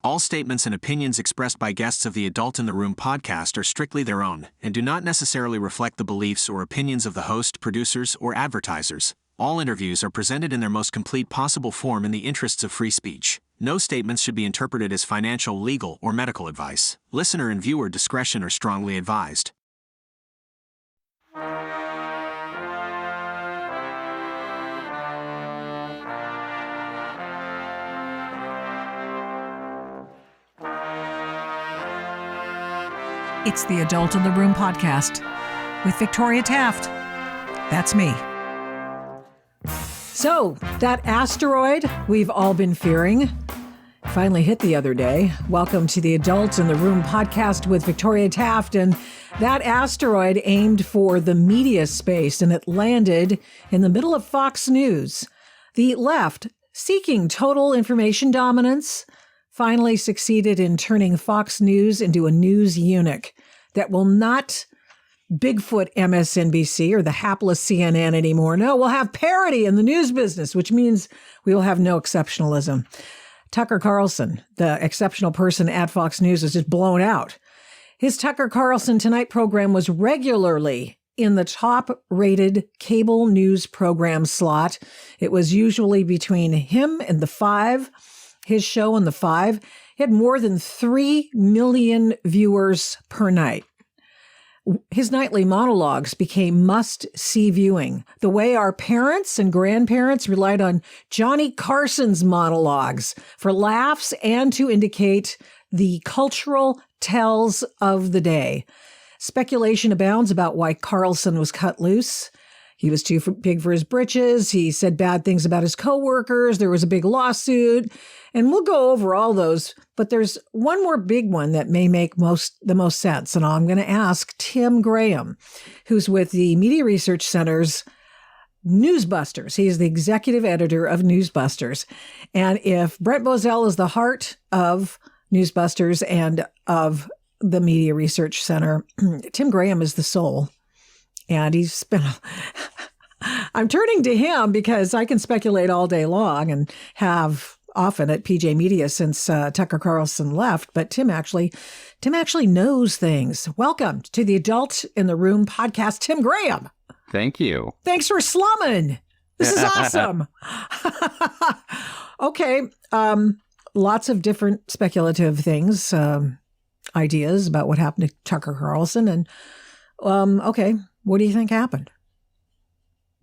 All statements and opinions expressed by guests of the Adult in the Room podcast are strictly their own and do not necessarily reflect the beliefs or opinions of the host, producers, or advertisers. All interviews are presented in their most complete possible form in the interests of free speech. No statements should be interpreted as financial, legal, or medical advice. Listener and viewer discretion are strongly advised. It's the Adult in the Room podcast with Victoria Taft. That's me. So, that asteroid we've all been fearing finally hit the other day. Welcome to the Adult in the Room podcast with Victoria Taft. And that asteroid aimed for the media space, and it landed in the middle of Fox News. The left, seeking total information dominance, finally succeeded in turning Fox News into a news eunuch that will not Bigfoot MSNBC or the hapless CNN anymore. No, we'll have parity in the news business, which means we will have no exceptionalism. Tucker Carlson, the exceptional person at Fox News, was just blown out. His Tucker Carlson Tonight program was regularly in the top-rated cable news program slot. It was usually between him and The Five. His show on The Five had more than 3 million viewers per night. His nightly monologues became must-see viewing, the way our parents and grandparents relied on Johnny Carson's monologues for laughs and to indicate the cultural tells of the day. Speculation abounds about why Carlson was cut loose. He was too big for his britches. He said bad things about his coworkers. There was a big lawsuit. And we'll go over all those, but there's one more big one that may make the most sense. And I'm going to ask Tim Graham, who's with the Media Research Center's NewsBusters. He is the executive editor of NewsBusters. And if Brent Bozell is the heart of NewsBusters and of the Media Research Center, Tim Graham is the soul. And he's been... I'm turning to him because I can speculate all day long and have often at PJ Media since Tucker Carlson left. But Tim actually knows things. Welcome to the Adult in the Room podcast, Tim Graham. Thank you. Thanks for slumming. This is awesome. Okay. Lots of different speculative things, ideas about what happened to Tucker Carlson. And okay, what do you think happened?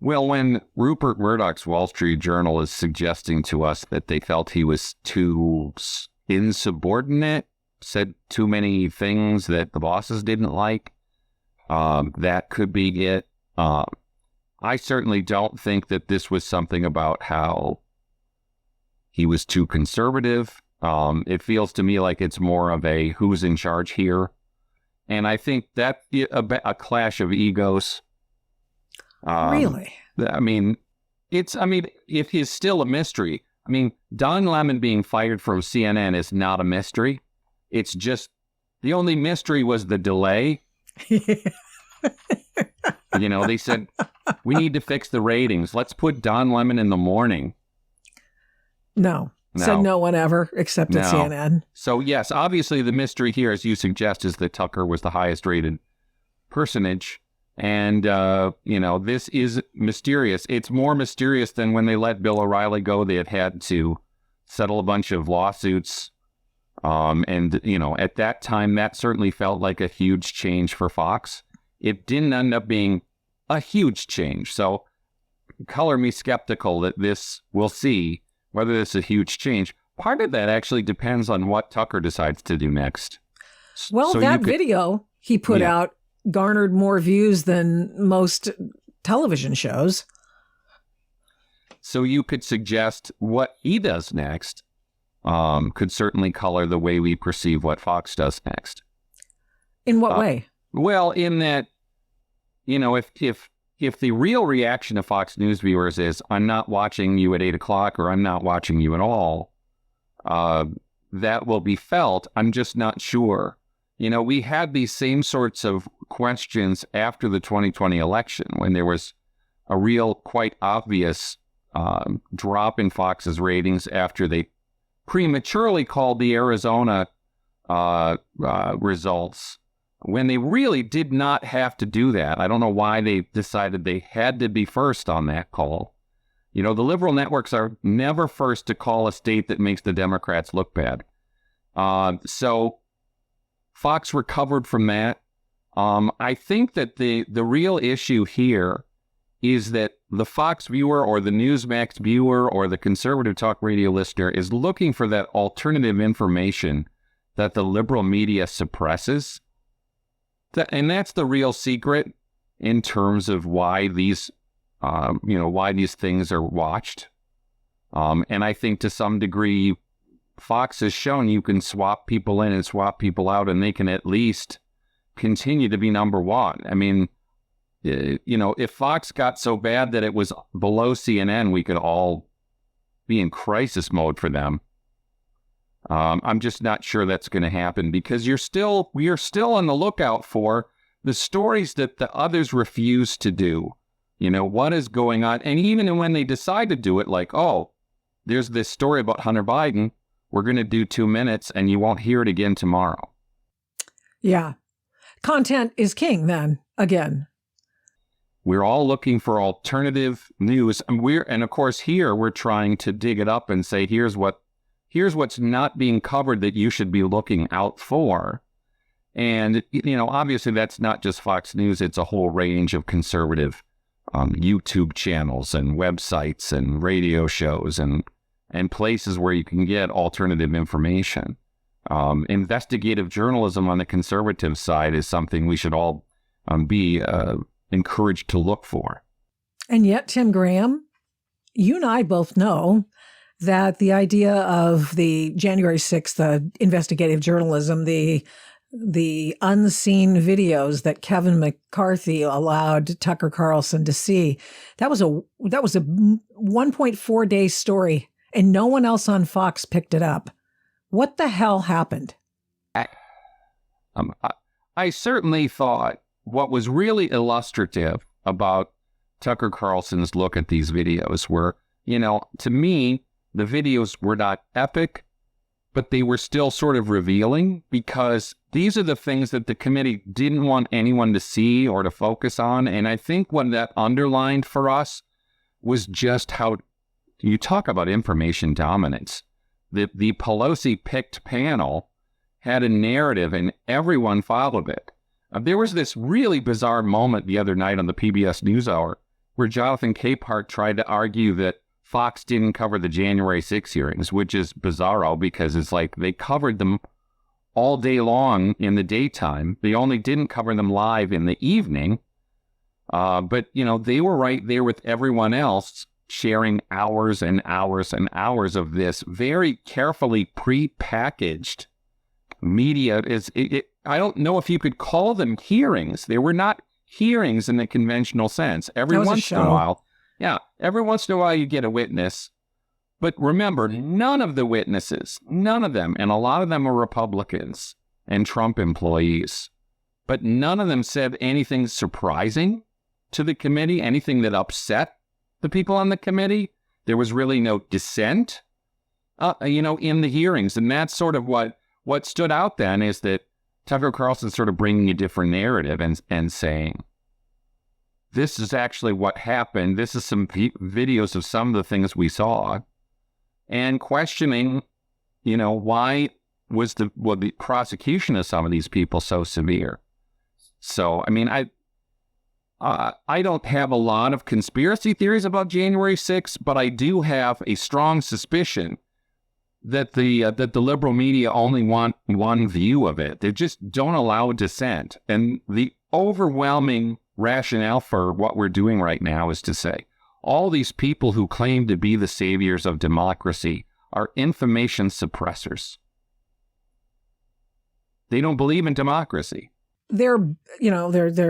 Well, when Rupert Murdoch's Wall Street Journal is suggesting to us that they felt he was too insubordinate, said too many things that the bosses didn't like, that could be it. I certainly don't think that this was something about how he was too conservative. It feels to me like it's more of a who's in charge here. And I think that a clash of egos. Really? I mean, if he's still a mystery, Don Lemon being fired from CNN is not a mystery. It's just the only mystery was the delay. They said, we need to fix the ratings. Let's put Don Lemon in the morning. No. Said no one ever, except at CNN. So, yes, obviously the mystery here, as you suggest, is that Tucker was the highest rated personage. And, this is mysterious. It's more mysterious than when they let Bill O'Reilly go. They had to settle a bunch of lawsuits. At that time, that certainly felt like a huge change for Fox. It didn't end up being a huge change. So color me skeptical that we'll see whether this is a huge change. Part of that actually depends on what Tucker decides to do next. Well, video he put out garnered more views than most television shows. So you could suggest what he does next could certainly color the way we perceive what Fox does next. In what way? Well, in that, if the real reaction of Fox News viewers is, I'm not watching you at 8 o'clock or I'm not watching you at all, that will be felt. I'm just not sure. We had these same sorts of questions after the 2020 election when there was a real, quite obvious drop in Fox's ratings after they prematurely called the Arizona results when they really did not have to do that. I don't know why they decided they had to be first on that call. You know, the liberal networks are never first to call a state that makes the Democrats look bad. So Fox recovered from that. I think that the real issue here is that the Fox viewer or the Newsmax viewer or the conservative talk radio listener is looking for that alternative information that the liberal media suppresses. And that's the real secret in terms of why these, why these things are watched. And I think to some degree, Fox has shown you can swap people in and swap people out, and they can at least continue to be number one. I mean, if Fox got so bad that it was below CNN, we could all be in crisis mode for them. I'm just not sure that's going to happen because we are still on the lookout for the stories that the others refuse to do. You know, what is going on? And even when they decide to do it, like, oh, there's this story about Hunter Biden, we're going to do 2 minutes and you won't hear it again tomorrow. Yeah. Content is king then, again. We're all looking for alternative news. And of course, here we're trying to dig it up and say, here's what's not being covered that you should be looking out for. And, obviously that's not just Fox News. It's a whole range of conservative YouTube channels and websites and radio shows and places where you can get alternative information. Investigative journalism on the conservative side is something we should all be encouraged to look for. And yet, Tim Graham, you and I both know that the idea of the January 6th investigative journalism, the unseen videos that Kevin McCarthy allowed Tucker Carlson to see, that was a 1.4 day story, and no one else on Fox picked it up. What the hell happened? I certainly thought what was really illustrative about Tucker Carlson's look at these videos were, to me, the videos were not epic, but they were still sort of revealing because these are the things that the committee didn't want anyone to see or to focus on. And I think what that underlined for us was just how you talk about information dominance. The Pelosi-picked panel had a narrative and everyone followed it. There was this really bizarre moment the other night on the PBS NewsHour where Jonathan Capehart tried to argue that Fox didn't cover the January 6 hearings, which is bizarro because it's like they covered them all day long in the daytime. They only didn't cover them live in the evening. But, they were right there with everyone else sharing hours and hours and hours of this very carefully pre-packaged media. I don't know if you could call them hearings. They were not hearings in the conventional sense. Every once in a while you get a witness. But remember, none of the witnesses, none of them, and a lot of them are Republicans and Trump employees, but none of them said anything surprising to the committee, anything that upset the people on the committee. There was really no dissent, in the hearings. And that's sort of what stood out then is that Tucker Carlson sort of bringing a different narrative and saying, this is actually what happened. This is some videos of some of the things we saw, and questioning, why was the prosecution of some of these people so severe? So, I mean, I don't have a lot of conspiracy theories about January 6th, but I do have a strong suspicion that the liberal media only want one view of it. They just don't allow dissent. And the overwhelming rationale for what we're doing right now is to say, all these people who claim to be the saviors of democracy are information suppressors. They don't believe in democracy. They're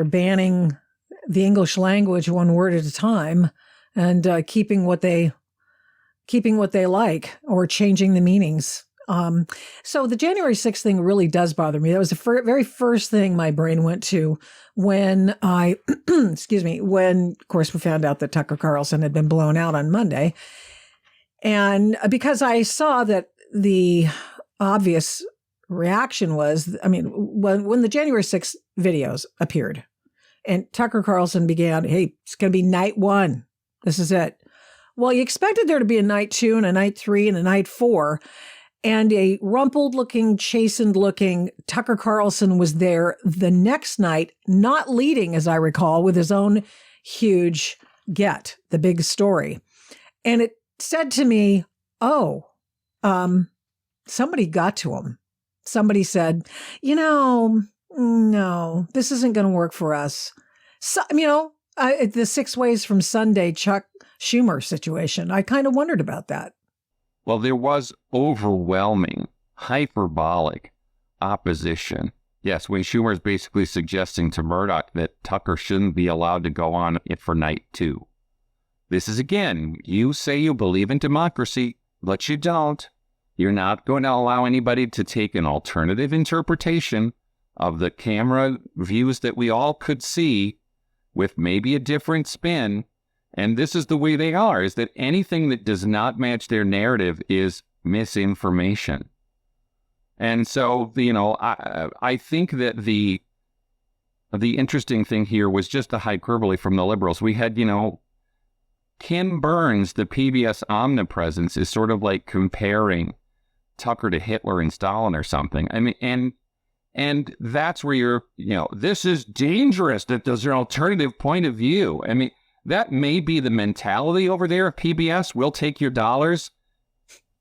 banning the English language one word at a time and keeping what they like or changing the meanings. So the January 6th thing really does bother me. That was the very first thing my brain went to when I, when, of course, we found out that Tucker Carlson had been blown out on Monday. And because I saw that the obvious reaction was, I mean, when the January 6th videos appeared and Tucker Carlson began, hey, it's going to be night 1. This is it. Well, you expected there to be a night 2 and a night 3 and a night 4. And a rumpled-looking, chastened-looking Tucker Carlson was there the next night, not leading, as I recall, with his own huge get, the big story. And it said to me, somebody got to him. Somebody said, no, this isn't going to work for us. So, the 6 ways from Sunday Chuck Schumer situation. I kind of wondered about that. Well, there was overwhelming, hyperbolic opposition. Yes, when Schumer is basically suggesting to Murdoch that Tucker shouldn't be allowed to go on it for night 2. This is, again, you say you believe in democracy, but you don't. You're not going to allow anybody to take an alternative interpretation of the camera views that we all could see with maybe a different spin. And this is the way they are, is that anything that does not match their narrative is misinformation. And so, I think that the interesting thing here was just the hyperbole from the liberals. We had, Ken Burns, the PBS omnipresence, is sort of like comparing Tucker to Hitler and Stalin or something. I mean, and that's where you're, this is dangerous, that there's an alternative point of view. I mean, that may be the mentality over there at PBS. We'll take your dollars,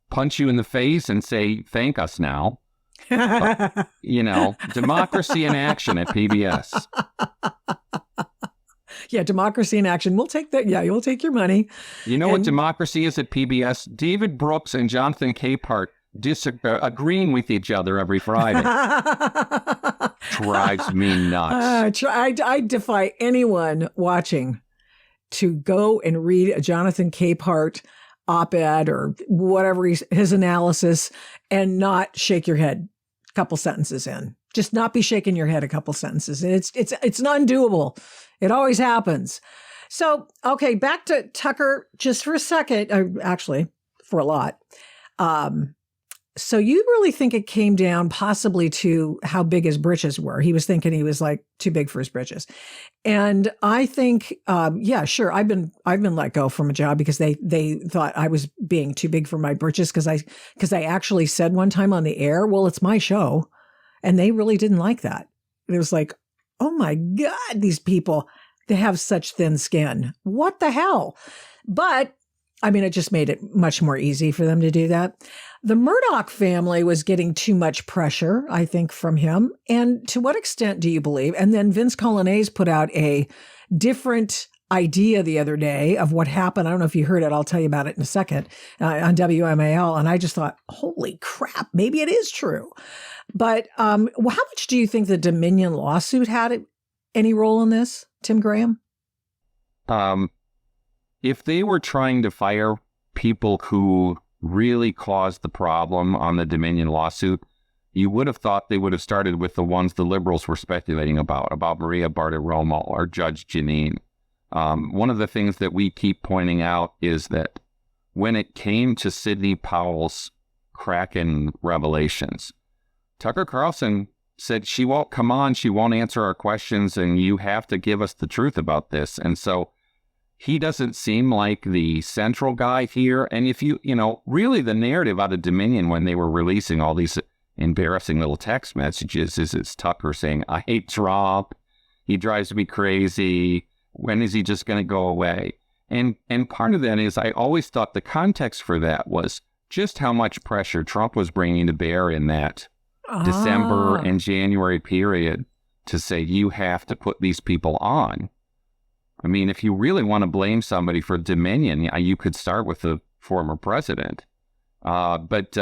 punch you in the face, and say, thank us now. But, democracy in action at PBS. Yeah, democracy in action. We'll take that. Yeah, we'll take your money. You know what democracy is at PBS? David Brooks and Jonathan Capehart agreeing with each other every Friday. Drives me nuts. I defy anyone watching to go and read a Jonathan Capehart op-ed or whatever his analysis and not shake your head a couple sentences in. Just not be shaking your head a couple sentences. It's not undoable. It always happens. So, okay, back to Tucker just for a second. Actually, for a lot. So you really think it came down possibly to how big his britches were? He was thinking he was like too big for his britches. And I think, yeah, sure. I've been let go from a job because they thought I was being too big for my britches because I actually said one time on the air, well, it's my show. And they really didn't like that. It was like, oh my God, these people, they have such thin skin. What the hell? But I mean, it just made it much more easy for them to do that. The Murdoch family was getting too much pressure, I think, from him. And to what extent do you believe? And then Vince Coglianese put out a different idea the other day of what happened. I don't know if you heard it. I'll tell you about it in a second on WMAL. And I just thought, holy crap, maybe it is true. But how much do you think the Dominion lawsuit had any role in this, Tim Graham? If they were trying to fire people who really caused the problem on the Dominion lawsuit, you would have thought they would have started with the ones the liberals were speculating about Maria Bartiromo or Judge Jeanine. One of the things that we keep pointing out is that when it came to Sidney Powell's Kraken revelations, Tucker Carlson said she won't come on, she won't answer our questions, and you have to give us the truth about this. And so he doesn't seem like the central guy here. And if really the narrative out of Dominion when they were releasing all these embarrassing little text messages is it's Tucker saying, I hate Trump, he drives me crazy, when is he just going to go away? And part of that is I always thought the context for that was just how much pressure Trump was bringing to bear in that December and January period to say, you have to put these people on. I mean, if you really want to blame somebody for Dominion, you could start with the former president. But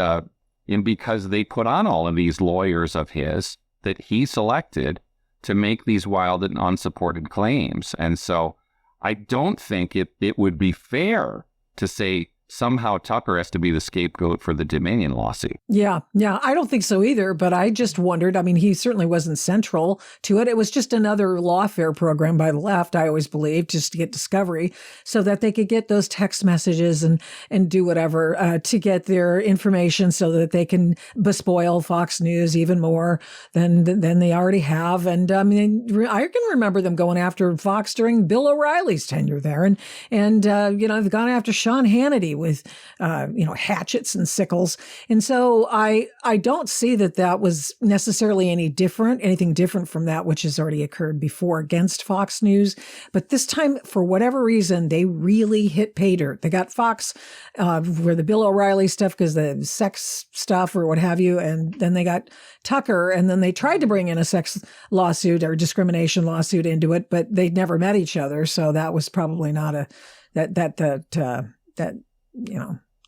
because they put on all of these lawyers of his that he selected to make these wild and unsupported claims. And so I don't think it would be fair to say somehow Tucker has to be the scapegoat for the Dominion lawsuit. Yeah. I don't think so either, but I just wondered. I mean, he certainly wasn't central to it. It was just another lawfare program by the left, I always believed, just to get discovery so that they could get those text messages and do whatever to get their information so that they can bespoil Fox News even more than they already have. And I mean, I can remember them going after Fox during Bill O'Reilly's tenure there. And they've gone after Sean Hannity with, hatchets and sickles. And so I don't see that was necessarily anything different from that which has already occurred before against Fox News. But this time, for whatever reason, they really hit pay dirt. They got Fox for the Bill O'Reilly stuff because the sex stuff or what have you. And then they got Tucker. And then they tried to bring in a sex lawsuit or discrimination lawsuit into it, but they'd never met each other. So that was probably not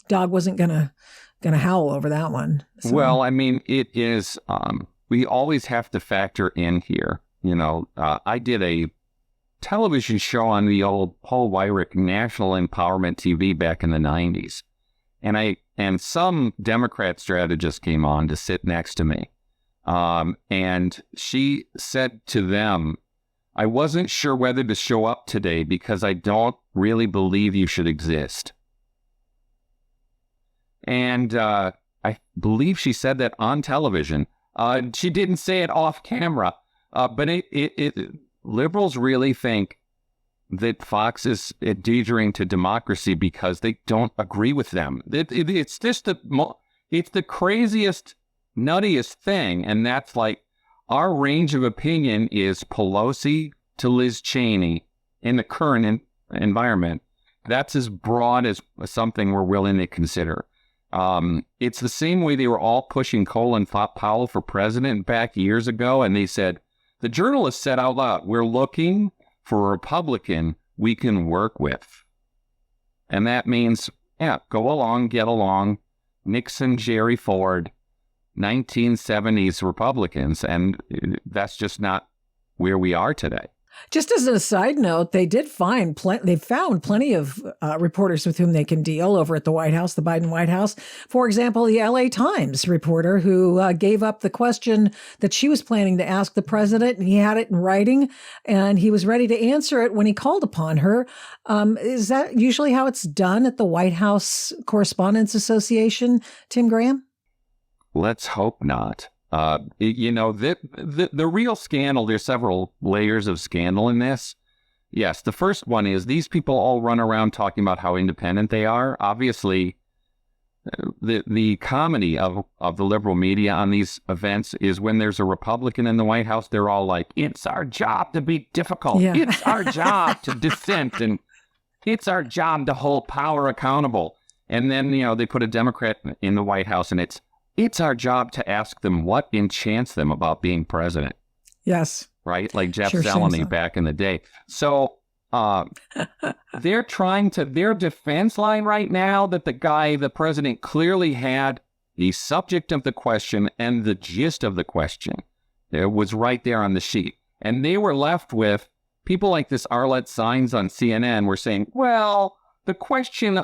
dog wasn't gonna howl over that one. So. Well, I mean, it is. We always have to factor in here. I did a television show on the old Paul Weyrich National Empowerment TV back in the 90s, and some Democrat strategist came on to sit next to me, and she said to them, "I wasn't sure whether to show up today because I don't really believe you should exist." And I believe she said that on television. She didn't say it off camera, but liberals really think that Fox is endangering to democracy because they don't agree with them. It's just it's the craziest, nuttiest thing, and that's like our range of opinion is Pelosi to Liz Cheney in the current environment. That's as broad as something we're willing to consider. It's the same way they were all pushing Colin Powell for president back years ago, and they said, the journalists said out loud, we're looking for a Republican we can work with. And that means, go along, get along. Nixon, Jerry Ford, 1970s Republicans, and that's just not where we are today. Just as a side note, they found plenty of reporters with whom they can deal over at the White House, the Biden White House. For example, the LA Times reporter who gave up the question that she was planning to ask the president, and he had it in writing, and he was ready to answer it when he called upon her. Is that usually how it's done at the White House Correspondents Association, Tim Graham? Let's hope not. The real scandal, there's several layers of scandal in this. Yes, the first one is these people all run around talking about how independent they are. Obviously, the comedy of the liberal media on these events is when there's a Republican in the White House, they're all like, it's our job to be difficult. Yeah. It's our job to dissent, and it's our job to hold power accountable. And then, they put a Democrat in the White House, and it's our job to ask them what enchants them about being president. Yes. Right? Like Jeff Zeleny back in the day. So they're trying to, their defense line right now that the president clearly had the subject of the question and the gist of the question. It was right there on the sheet. And they were left with people like this Arlette Saenz on CNN were saying, well, the question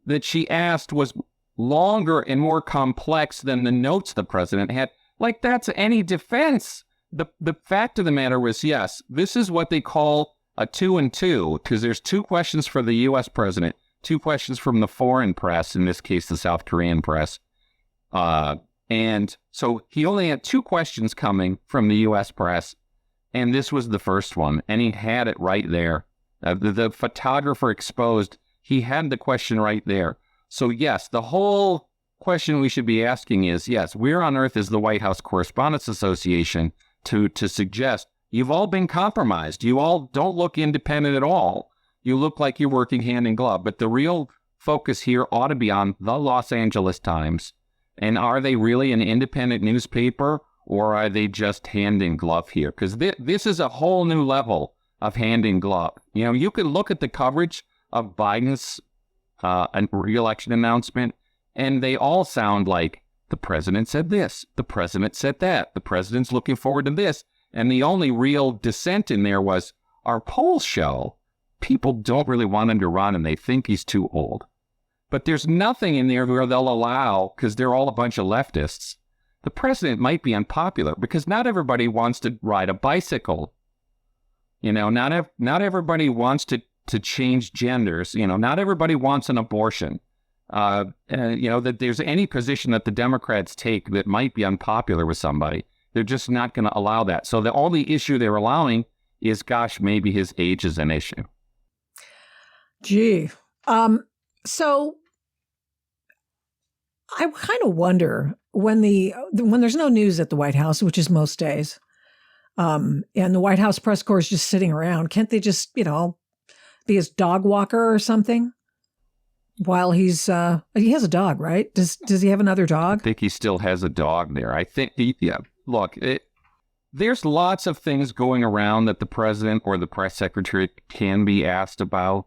that she asked was longer and more complex than the notes the president had. Like, that's any defense. The fact of the matter was, yes, this is what they call a 2 and 2, because there's 2 questions for the U.S. president, 2 questions from the foreign press, in this case, the South Korean press. And so he only had 2 questions coming from the U.S. press, and this was the first one, and he had it right there. The photographer exposed, he had the question right there. So yes, the whole question we should be asking is, yes, where on earth is the White House Correspondents Association to suggest you've all been compromised? You all don't look independent at all. You look like you're working hand in glove. But the real focus here ought to be on the Los Angeles Times. And are they really an independent newspaper, or are they just hand in glove here? Because this is a whole new level of hand in glove. You can look at the coverage of Biden's re-election announcement, and they all sound like the president said this, the president said that, the president's looking forward to this, and the only real dissent in there was, our polls show people don't really want him to run and they think he's too old. But there's nothing in there where they'll allow, because they're all a bunch of leftists. The president might be unpopular because not everybody wants to ride a bicycle. Not everybody wants to change genders. Not everybody wants an abortion. That there's any position that the Democrats take that might be unpopular with somebody. They're just not going to allow that. So the only issue they're allowing is, gosh, maybe his age is an issue. Gee. So I kind of wonder when there's no news at the White House, which is most days, and the White House press corps is just sitting around, can't they just, be his dog walker or something? While he has a dog, right? Does he have another dog? I think he still has a dog there. I think, look, there's lots of things going around that the president or the press secretary can be asked about.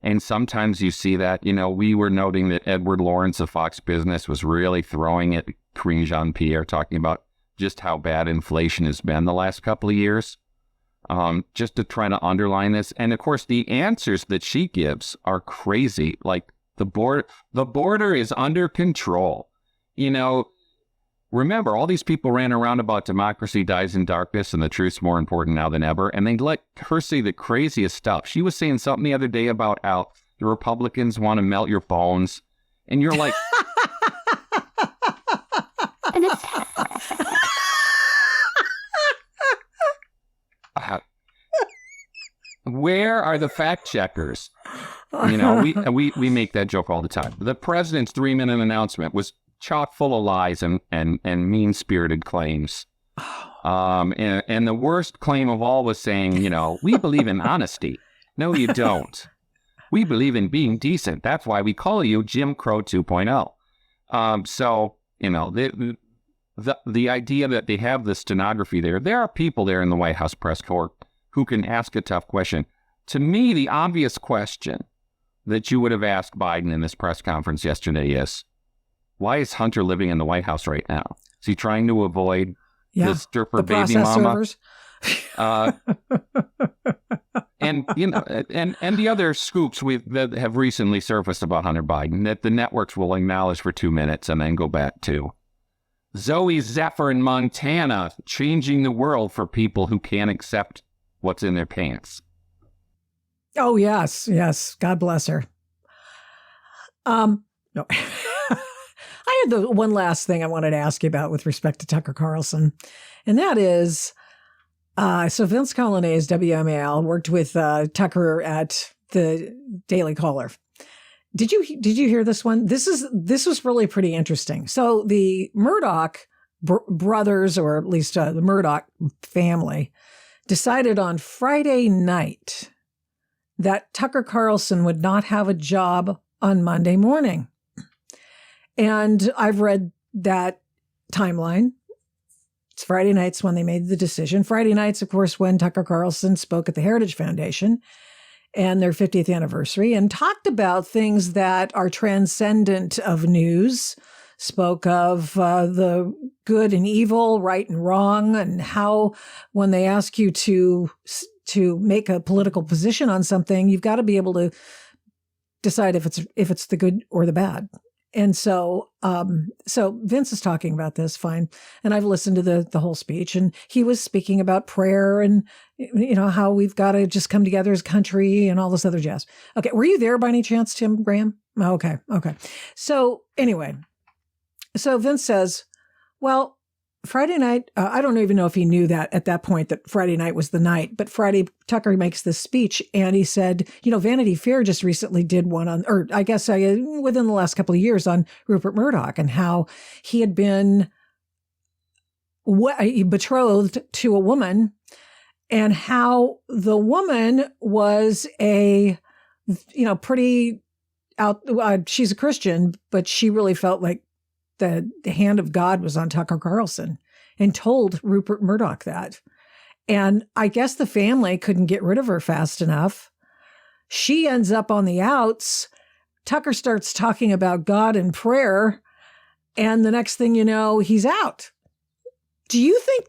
And sometimes you see that, we were noting that Edward Lawrence of Fox Business was really throwing at Karine Jean-Pierre, talking about just how bad inflation has been the last couple of years, just to try to underline this. And of course, the answers that she gives are crazy. Like the border is under control. Remember, all these people ran around about democracy dies in darkness and the truth's more important now than ever. And they let her say the craziest stuff. She was saying something the other day about how the Republicans want to melt your bones. And you're like... where are the fact checkers? We make that joke all the time. The president's 3-minute announcement was chock full of lies and mean-spirited claims. And the worst claim of all was saying, we believe in honesty. No, you don't. We believe in being decent. That's why we call you Jim Crow 2.0. So, the idea that they have the stenography there are people there in the White House press corps who can ask a tough question. To me, the obvious question that you would have asked Biden in this press conference yesterday is, why is Hunter living in the White House right now? Is he trying to avoid the stripper baby mama? And the other scoops that have recently surfaced about Hunter Biden that the networks will acknowledge for 2 minutes and then go back to. Zoe Zephyr in Montana changing the world for people who can't accept what's in their pants. Oh, yes. God bless her. No. I had the one last thing I wanted to ask you about with respect to Tucker Carlson, and that is, so Vince Coglianese, WMAL, worked with Tucker at the Daily Caller. Did you hear this one? This was really pretty interesting. So the Murdoch brothers, or at least the Murdoch family, decided on Friday night that Tucker Carlson would not have a job on Monday morning. And I've read that timeline. It's Friday nights when they made the decision. Friday nights, of course, when Tucker Carlson spoke at the Heritage Foundation and their 50th anniversary and talked about things that are transcendent of news, spoke of the good and evil, right and wrong, and how when they ask you to make a political position on something, you've got to be able to decide if it's the good or the bad. And so Vince is talking about this, fine. And I've listened to the whole speech, and he was speaking about prayer and, how we've got to just come together as a country and all this other jazz. Okay. Were you there by any chance, Tim Graham? Okay. So anyway, so Vince says, well, Friday night, I don't even know if he knew that at that point that Friday night was the night, but Friday, Tucker makes this speech and he said, Vanity Fair just recently did one on, or I guess within the last couple of years, on Rupert Murdoch and how he had been betrothed to a woman and how the woman was pretty out, she's a Christian, but she really felt like the hand of God was on Tucker Carlson and told Rupert Murdoch that. And I guess the family couldn't get rid of her fast enough. She ends up on the outs. Tucker starts talking about God and prayer. And the next thing you know, he's out. Do you think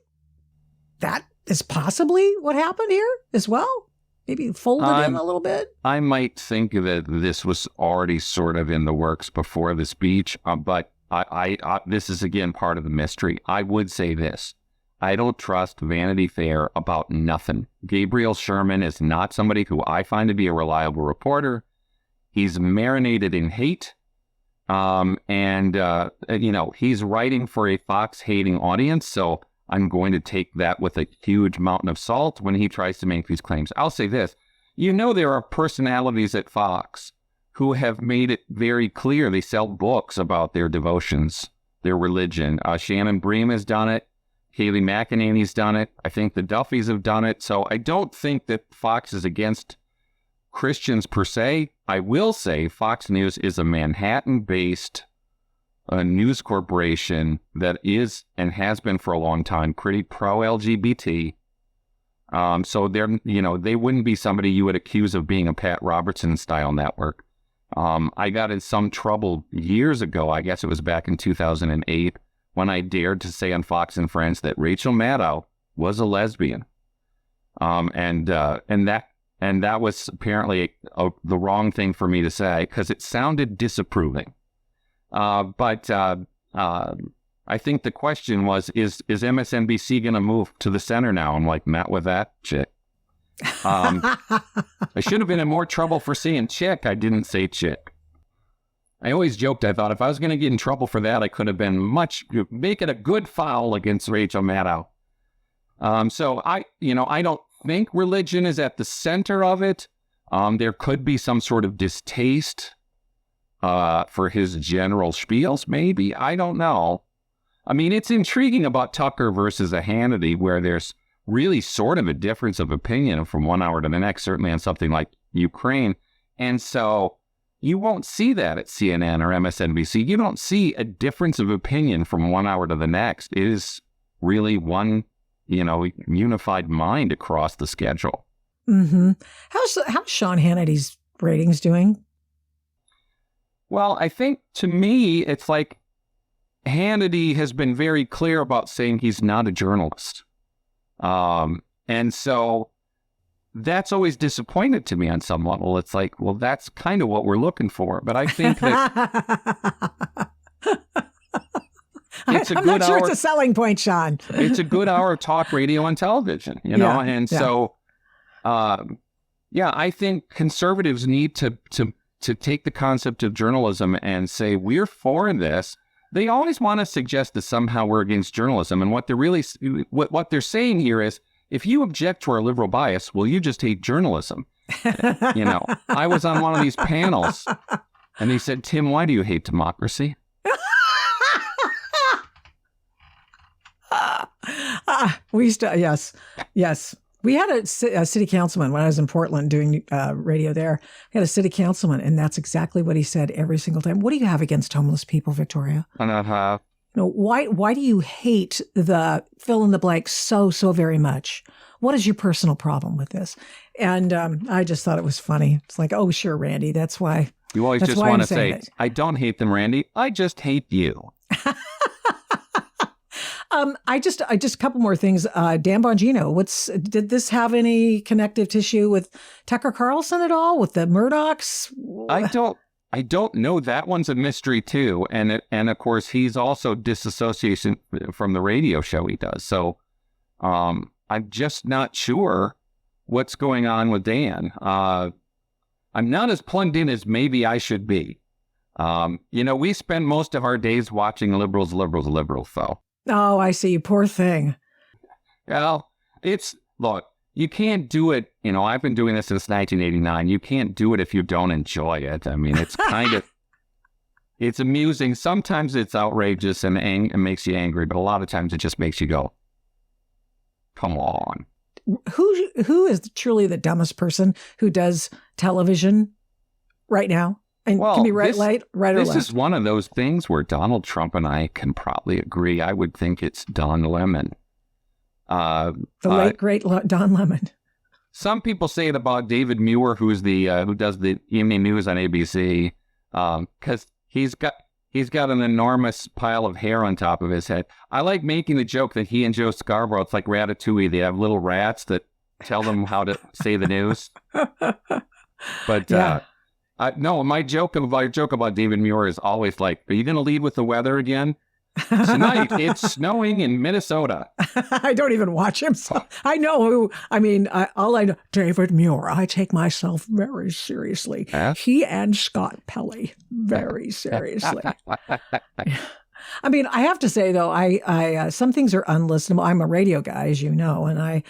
that is possibly what happened here as well? maybe fold it in a little bit? I might think that this was already sort of in the works before the speech, but I this is, again, part of the mystery. I would say this. I don't trust Vanity Fair about nothing. Gabriel Sherman is not somebody who I find to be a reliable reporter. He's marinated in hate. He's writing for a Fox-hating audience, so I'm going to take that with a huge mountain of salt when he tries to make these claims. I'll say this. There are personalities at Fox who have made it very clear they sell books about their devotions, their religion. Shannon Bream has done it. Haley McEnany's done it. I think the Duffys have done it. So I don't think that Fox is against Christians per se. I will say Fox News is a Manhattan-based news corporation that is and has been for a long time pretty pro-LGBT. So they wouldn't be somebody you would accuse of being a Pat Robertson-style network. I got in some trouble years ago, I guess it was back in 2008, when I dared to say on Fox and Friends that Rachel Maddow was a lesbian. And that was apparently the wrong thing for me to say because it sounded disapproving. But I think the question was, is MSNBC going to move to the center now? I'm like, not with that chick. I should have been in more trouble for saying chick. I didn't say chick. I always joked, I thought if I was going to get in trouble for that, I could have been make it a good foul against Rachel Maddow. So I don't think religion is at the center of it. There could be some sort of distaste for his general spiels, maybe. I don't know. I mean, it's intriguing about Tucker versus a Hannity, where there's really sort of a difference of opinion from 1 hour to the next, certainly on something like Ukraine. And so you won't see that at CNN or MSNBC. You don't see a difference of opinion from 1 hour to the next. It is really one, unified mind across the schedule. Mm-hmm. How's Sean Hannity's ratings doing? Well, I think to me, it's like Hannity has been very clear about saying he's not a journalist. And so that's always disappointed to me on some level. It's like, well, that's kind of what we're looking for. But I think that I'm not sure it's a selling point, Sean. It's a good hour of talk radio and television, So, I think conservatives need to take the concept of journalism and say, we're for this. They always want to suggest that somehow we're against journalism. And what they're saying here is, if you object to our liberal bias, well, you just hate journalism. I was on one of these panels and he said, Tim, why do you hate democracy? Yes. We had a city councilman when I was in Portland doing radio there. We had a city councilman, and that's exactly what he said every single time. What do you have against homeless people, Victoria? I don't have. Why do you hate the fill in the blank so very much? What is your personal problem with this? And I just thought it was funny. It's like, oh, sure, Randy, that's why. You always just want to say, I don't hate them, Randy. I just hate you. I just a couple more things. Dan Bongino, did this have any connective tissue with Tucker Carlson at all, with the Murdochs? I don't know. That one's a mystery too. And of course he's also disassociation from the radio show he does. So I'm just not sure what's going on with Dan. I'm not as plugged in as maybe I should be. We spend most of our days watching liberals though. Oh, I see. Poor thing. Well, look, you can't do it. I've been doing this since 1989. You can't do it if you don't enjoy it. I mean, it's it's amusing. Sometimes it's outrageous and it makes you angry, but a lot of times it just makes you go, come on. Who is truly the dumbest person who does television right now? And can be right or left. This is one of those things where Donald Trump and I can probably agree. I would think it's Don Lemon. The late, great Don Lemon. Some people say it about David Muir, who does the evening news on ABC, because he's got an enormous pile of hair on top of his head. I like making the joke that he and Joe Scarborough, it's like Ratatouille. They have little rats that tell them how to say the news. But Yeah. no, my joke about David Muir is always like, are you going to lead with the weather again? Tonight, it's snowing in Minnesota. I don't even watch him. So I know who. I mean, all I know, David Muir. I take myself very seriously. Huh? He and Scott Pelley very seriously. I mean, I have to say though, I some things are unlistenable. I'm a radio guy, as you know, and I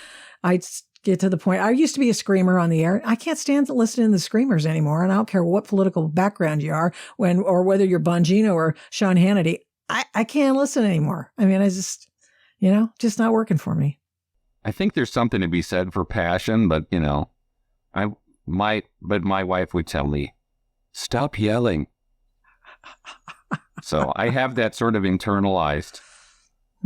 get to the point. I used to be a screamer on the air. I can't stand listening to the screamers anymore, and I don't care what political background you are, or whether you're Bongino or Sean Hannity. I can't listen anymore. I mean, I just, just not working for me. I think there's something to be said for passion, but my wife would tell me, stop yelling. So I have that sort of internalized,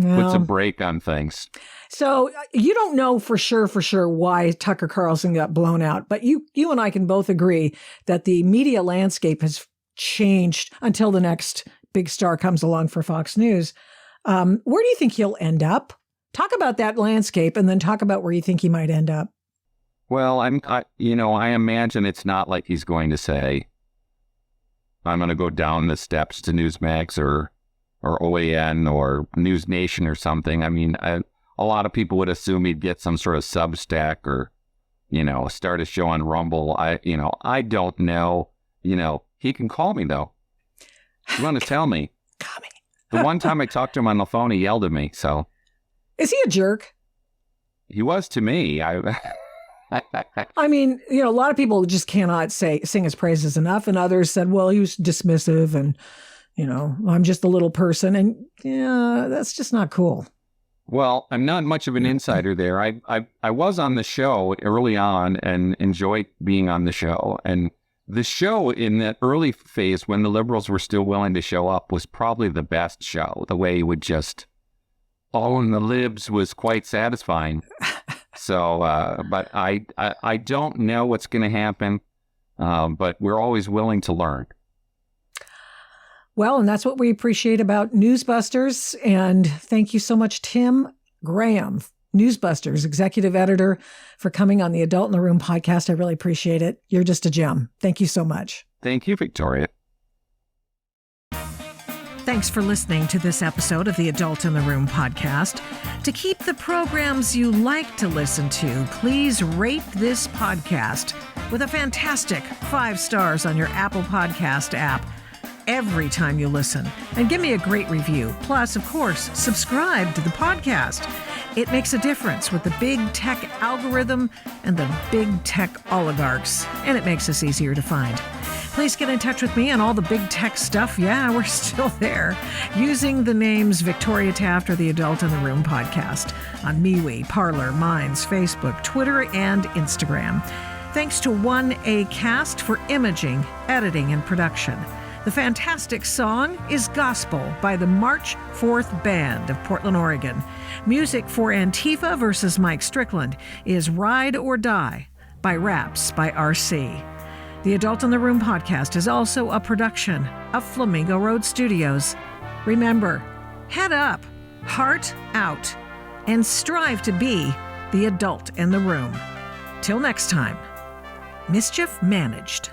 puts a break on things. So you don't know for sure why Tucker Carlson got blown out, but you and I can both agree that the media landscape has changed until the next big star comes along for Fox News. Where do you think he'll end up? Talk about that landscape and then talk about where you think he might end up. Well, I imagine it's not like he's going to say, I'm going to go down the steps to Newsmax or OAN or News Nation or something. I mean, a lot of people would assume he'd get some sort of Substack or, start a show on Rumble. I don't know. He can call me though. You want to tell me? Call me. The one time I talked to him on the phone, he yelled at me. So, is he a jerk? He was to me. I mean, a lot of people just cannot sing his praises enough, and others said, well, he was dismissive, and I'm just a little person, and that's just not cool. Well, I'm not much of an insider there. I was on the show early on and enjoyed being on the show, and the show in that early phase when the liberals were still willing to show up was probably the best show. The way he would just own the libs was quite satisfying. So, but I don't know what's going to happen, but we're always willing to learn. Well, and that's what we appreciate about NewsBusters. And thank you so much, Tim Graham, NewsBusters executive editor, for coming on the Adult in the Room podcast. I really appreciate it. You're just a gem. Thank you so much. Thank you, Victoria. Thanks for listening to this episode of the Adult in the Room podcast. To keep the programs you like to listen to, please rate this podcast with a fantastic 5 stars on your Apple Podcast app every time you listen. And give me a great review. Plus, of course, subscribe to the podcast. It makes a difference with the big tech algorithm and the big tech oligarchs, and it makes us easier to find. Please get in touch with me on all the big tech stuff. Yeah, we're still there. Using the names Victoria Taft or the Adult in the Room podcast on MeWe, Parler, Minds, Facebook, Twitter, and Instagram. Thanks to 1ACast for imaging, editing, and production. The fantastic song is Gospel by the March 4th Band of Portland, Oregon. Music for Antifa versus Mike Strickland is Ride or Die by Raps by RC. The Adult in the Room podcast is also a production of Flamingo Road Studios. Remember, head up, heart out, and strive to be the adult in the room. Till next time, mischief managed.